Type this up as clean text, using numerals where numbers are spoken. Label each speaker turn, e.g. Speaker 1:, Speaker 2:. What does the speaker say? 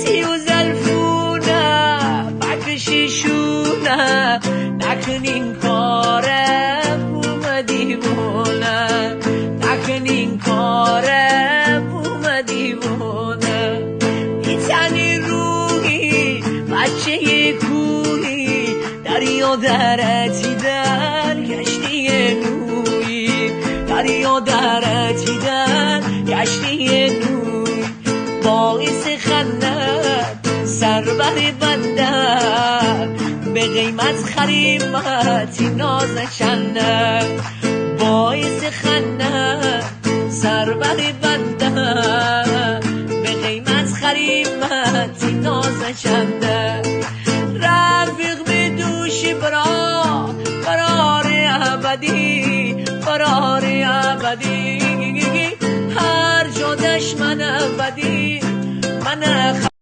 Speaker 1: سی و زلفونه بکشیشونه نکنین کاره بوم دیوونه نکنین کاره بوم دیوونه میتنی روحی بچه کوهی دریا درتی در کشتی نوی دریا درتی در کشتی نوی باعث خندت سربر بنده به قیمت خریمتی نازشنده باعث خندت سربر بنده به قیمت خریمتی نازشنده رفیق به دوش قرار ابدی قرار ابدی هر جا دشمن ابدی من